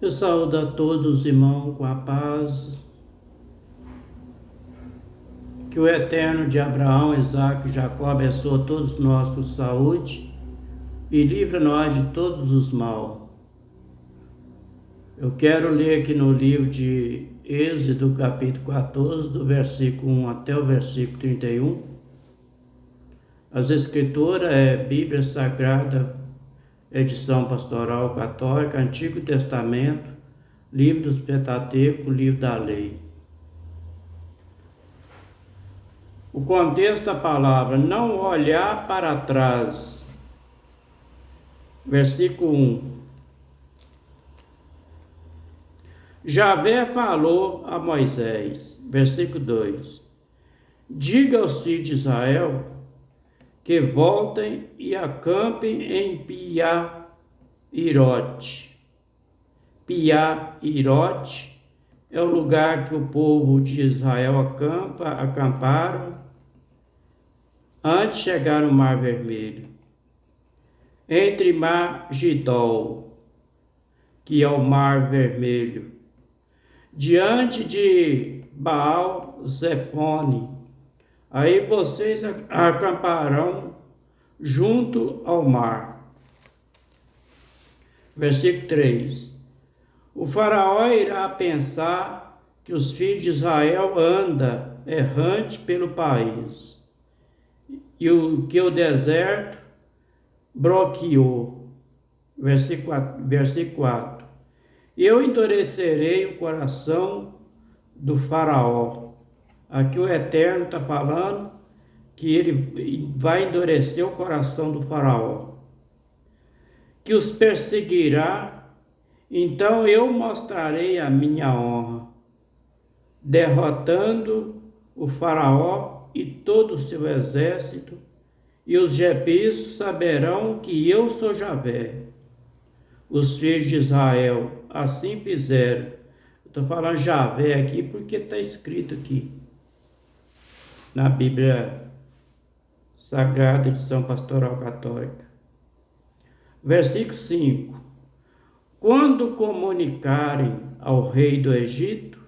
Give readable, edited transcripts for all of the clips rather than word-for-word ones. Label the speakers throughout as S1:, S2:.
S1: Eu saúdo a todos, irmãos, com a paz. Que o eterno de Abraão, Isaque e Jacó abençoe todos nós com saúde e livra nós de todos os mal. Eu quero ler aqui no livro de Êxodo, capítulo 14, do versículo 1 até o versículo 31. As escrituras é Bíblia Sagrada, edição pastoral católica, Antigo Testamento, livro dos Pentateuco, livro da lei. O contexto da palavra, não olhar para trás. Versículo 1. Javé falou a Moisés. Versículo 2. Diga aos filhos de Israel que voltem e acampem em Pi-hahirote. Pi-hahirote é o lugar que o povo de Israel acamparam antes de chegar no Mar Vermelho. Entre Magidol, que é o Mar Vermelho, diante de Baal-Zefone. Aí vocês acamparão junto ao mar. Versículo 3. O faraó irá pensar que os filhos de Israel andam errante pelo país e que o deserto bloqueou. Versículo 4. Eu endurecerei o coração do faraó. Aqui o Eterno está falando que ele vai endurecer o coração do faraó, que os perseguirá. Então eu mostrarei a minha honra, derrotando o faraó e todo o seu exército, e os egípcios saberão que eu sou Javé. Os filhos de Israel assim fizeram. Estou falando Javé aqui porque está escrito aqui na Bíblia Sagrada, edição pastoral católica. Versículo 5. Quando comunicarem ao rei do Egito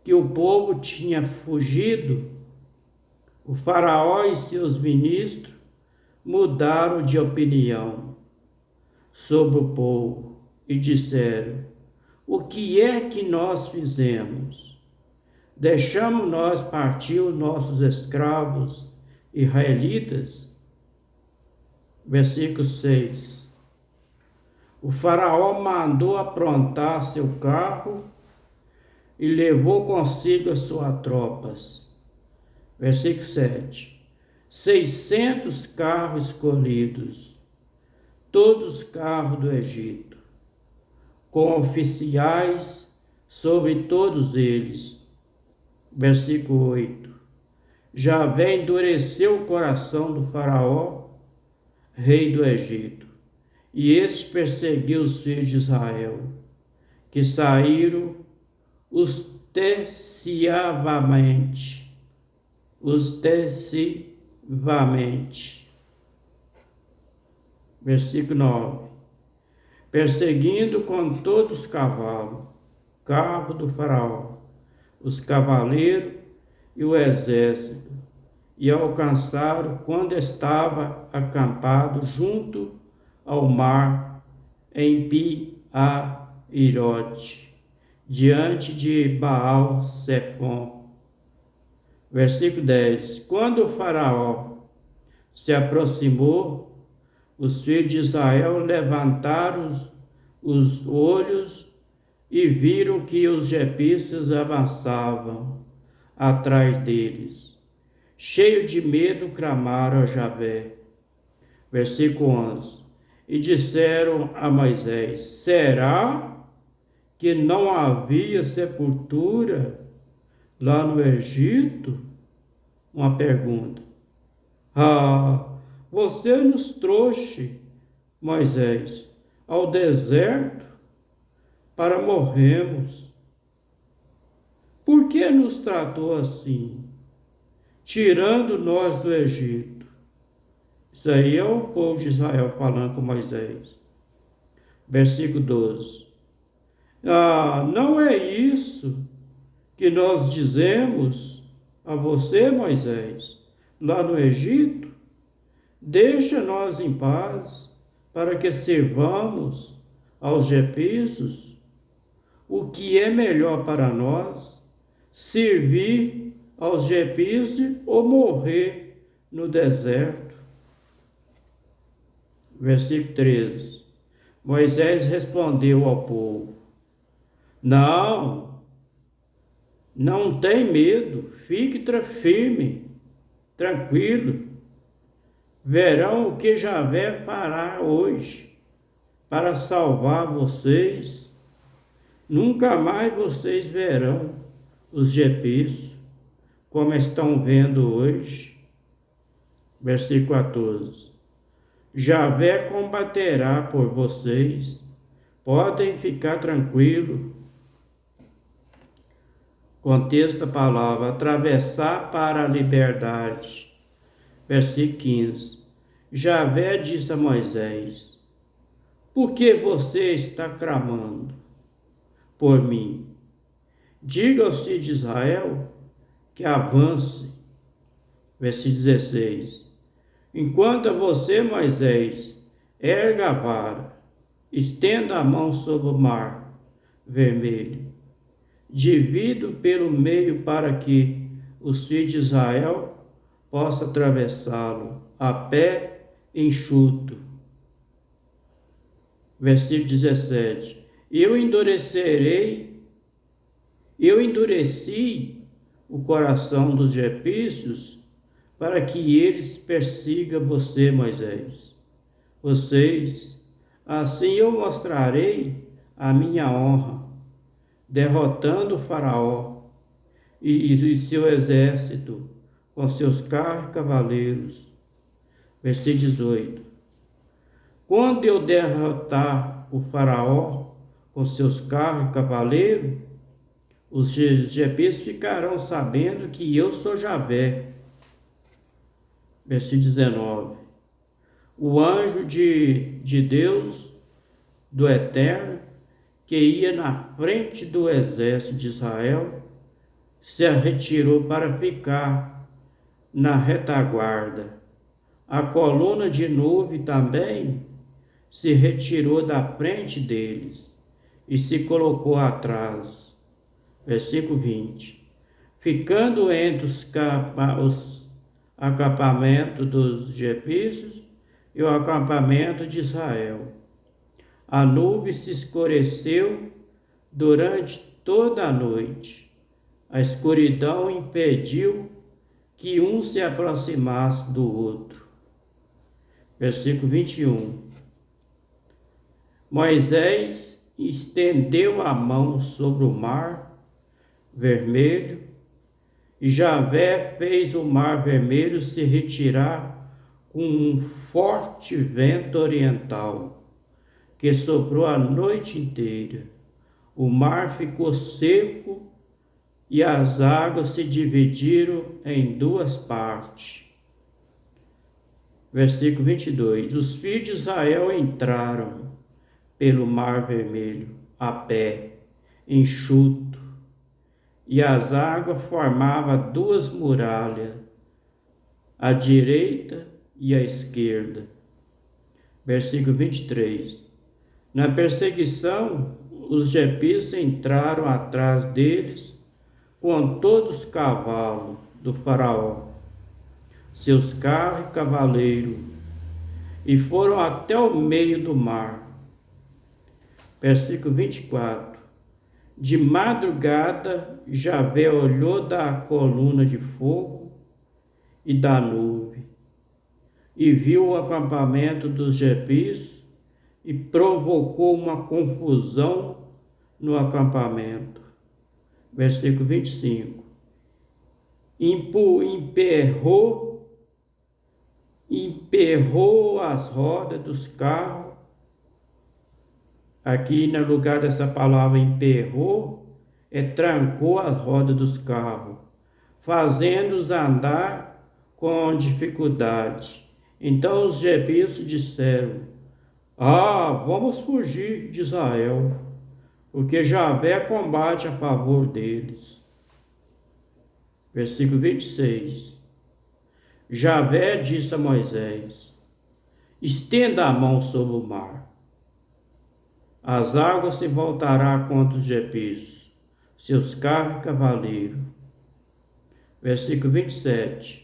S1: que o povo tinha fugido, o faraó e seus ministros mudaram de opinião sobre o povo e disseram: o que é que nós fizemos? Deixamos nós partir os nossos escravos israelitas? Versículo 6. O faraó mandou aprontar seu carro e levou consigo as suas tropas. Versículo 7. 600 carros escolhidos, todos carros do Egito, com oficiais sobre todos eles. Versículo 8. Javé endureceu o coração do faraó, rei do Egito, e este perseguiu os filhos de Israel, que saíram ostensivamente. Versículo 9. Perseguindo com todos os cavalos, carro do faraó, os cavaleiros e o exército, e alcançaram quando estava acampado junto ao mar em Pi-hahirote, diante de Baal-Zefon. Versículo 10. Quando o faraó se aproximou, os filhos de Israel levantaram os olhos e viram que os egípcios avançavam atrás deles. Cheio de medo, clamaram a Javé. Versículo 11. E disseram a Moisés: será que não havia sepultura lá no Egito? Uma pergunta. Você nos trouxe, Moisés, ao deserto para morrermos. Por que nos tratou assim, tirando nós do Egito? Isso aí é o povo de Israel falando com Moisés. Versículo 12. Não é isso que nós dizemos a você, Moisés, lá no Egito? Deixa nós em paz, para que sirvamos aos egípcios. O que é melhor para nós? Servir aos egípcios ou morrer no deserto? Versículo 13. Moisés respondeu ao povo: não tem medo, fique firme, tranquilo. Verão o que Javé fará hoje para salvar vocês. Nunca mais vocês verão os egípcios como estão vendo hoje. Versículo 14. Javé combaterá por vocês, podem ficar tranquilos. Contexto da palavra: atravessar para a liberdade. Versículo 15. Javé disse a Moisés: por que você está clamando por mim? Diga aos filhos de Israel que avance. Versículo 16. Enquanto você, Moisés, erga a vara, estenda a mão sobre o mar vermelho, divida pelo meio para que os filhos de Israel possam atravessá-lo a pé enxuto. Versículo 17. Eu endureci o coração dos egípcios para que eles persigam você, Moisés. Assim eu mostrarei a minha honra, derrotando o faraó e seu exército com seus carros e cavaleiros. Versículo 18. Quando eu derrotar o faraó com seus carros e cavaleiros, os egípcios ficarão sabendo que eu sou Javé. Versículo 19. O anjo de Deus, do Eterno, que ia na frente do exército de Israel, se retirou para ficar na retaguarda. A coluna de nuvem também se retirou da frente deles e se colocou atrás. Versículo 20. Ficando entre os acampamentos dos egípcios e o acampamento de Israel. A nuvem se escureceu durante toda a noite. A escuridão impediu que um se aproximasse do outro. Versículo 21. Moisés estendeu a mão sobre o mar vermelho, e Javé fez o mar vermelho se retirar com um forte vento oriental, que soprou a noite inteira. O mar ficou seco e as águas se dividiram em duas partes. Versículo 22. Os filhos de Israel entraram pelo mar vermelho a pé, enxuto, e as águas formavam duas muralhas, à direita e à esquerda. Versículo 23. Na perseguição, os egípcios entraram atrás deles com todos os cavalos do faraó, seus carros e cavaleiros, e foram até o meio do mar. Versículo 24. De madrugada, Javé olhou da coluna de fogo e da nuvem, e viu o acampamento dos egípcios, e provocou uma confusão no acampamento. Versículo 25. Emperrou as rodas dos carros. Aqui, no lugar dessa palavra emperrou, trancou as rodas dos carros, fazendo-os andar com dificuldade. Então os egípcios disseram: vamos fugir de Israel, porque Javé combate a favor deles. Versículo 26. Javé disse a Moisés: estenda a mão sobre o mar. As águas se voltarão contra os egípcios, seus carros e cavaleiros. Versículo 27.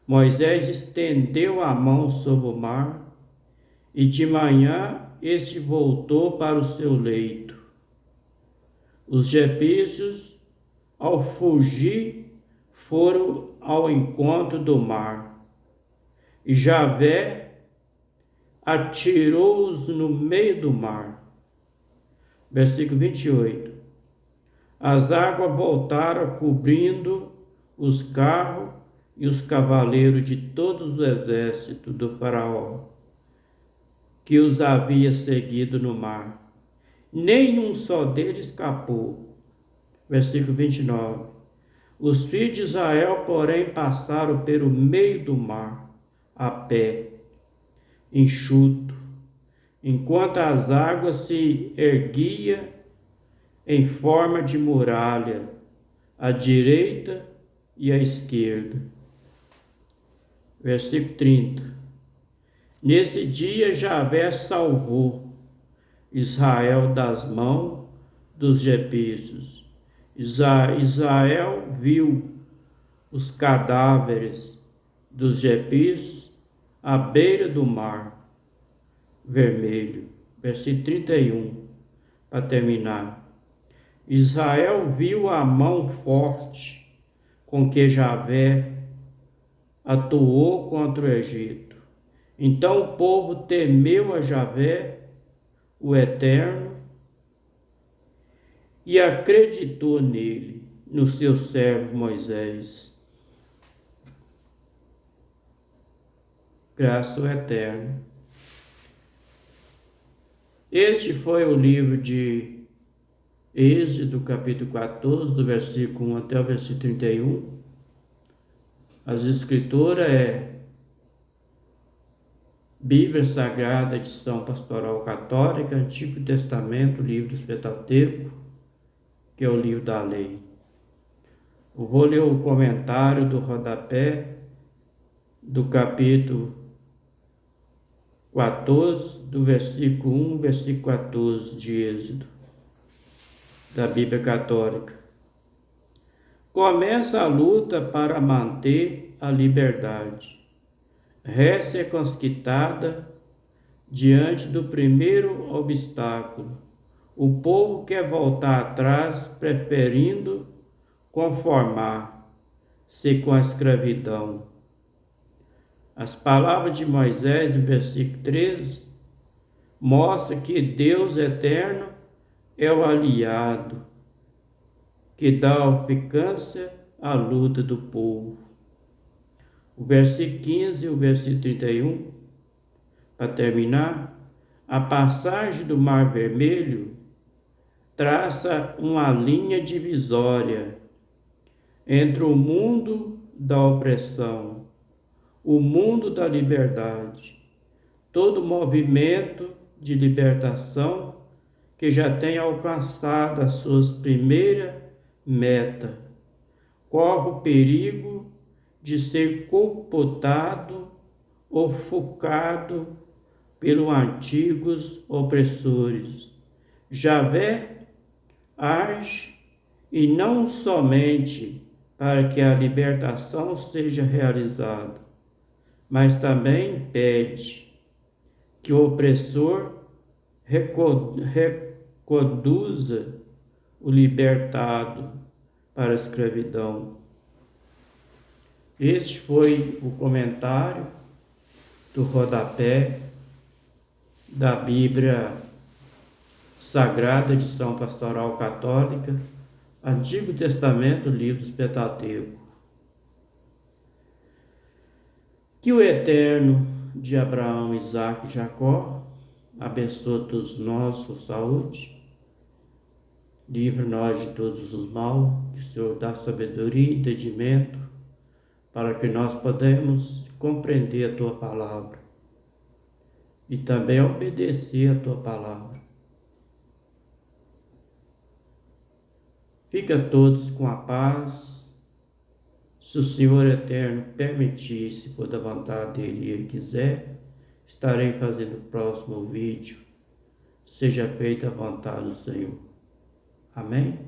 S1: Moisés estendeu a mão sobre o mar, e de manhã este voltou para o seu leito. Os egípcios, ao fugir, foram ao encontro do mar, e Javé atirou-os no meio do mar. Versículo 28. As águas voltaram cobrindo os carros e os cavaleiros de todos os exércitos do faraó, que os havia seguido no mar. Nenhum só deles escapou. Versículo 29. Os filhos de Israel, porém, passaram pelo meio do mar, a pé, enxuto, enquanto as águas se erguiam em forma de muralha, à direita e à esquerda. Versículo 30. Nesse dia Javé salvou Israel das mãos dos egípcios. Israel viu os cadáveres dos egípcios à beira do mar vermelho. Versículo 31, para terminar. Israel viu a mão forte com que Javé atuou contra o Egito. Então o povo temeu a Javé, o Eterno, e acreditou nele, no seu servo Moisés. Graças ao Eterno. Este foi o livro de Êxodo, capítulo 14, do versículo 1 até o versículo 31. As escrituras é Bíblia Sagrada, edição Pastoral Católica, Antigo Testamento, livro do Pentateuco, que é o livro da lei. Eu vou ler o comentário do rodapé do capítulo 14, do versículo 1, versículo 14 de Êxodo, da Bíblia Católica. Começa a luta para manter a liberdade. Resta é conquistada diante do primeiro obstáculo. O povo quer voltar atrás, preferindo conformar-se com a escravidão. As palavras de Moisés, no versículo 13, mostram que Deus eterno é o aliado que dá eficácia à luta do povo. O versículo 15 e o versículo 31, para terminar, a passagem do Mar Vermelho traça uma linha divisória entre o mundo da opressão, o mundo da liberdade. Todo movimento de libertação que já tem alcançado as suas primeiras metas corre o perigo de ser computado ou focado pelos antigos opressores. Javé age e não somente para que a libertação seja realizada, mas também pede que o opressor reconduza o libertado para a escravidão. Este foi o comentário do rodapé da Bíblia Sagrada, edição Pastoral Católica, Antigo Testamento, livro dos Pentateuco. Que o Eterno de Abraão, Isaque e Jacó abençoe todos nós com saúde, livre nós de todos os maus, que o Senhor dá sabedoria e entendimento para que nós podemos compreender a Tua Palavra e também obedecer a Tua Palavra. Fica todos com a paz. Se o Senhor Eterno permitir, se for da vontade dele e ele quiser, estarei fazendo o próximo vídeo. Seja feita a vontade do Senhor. Amém?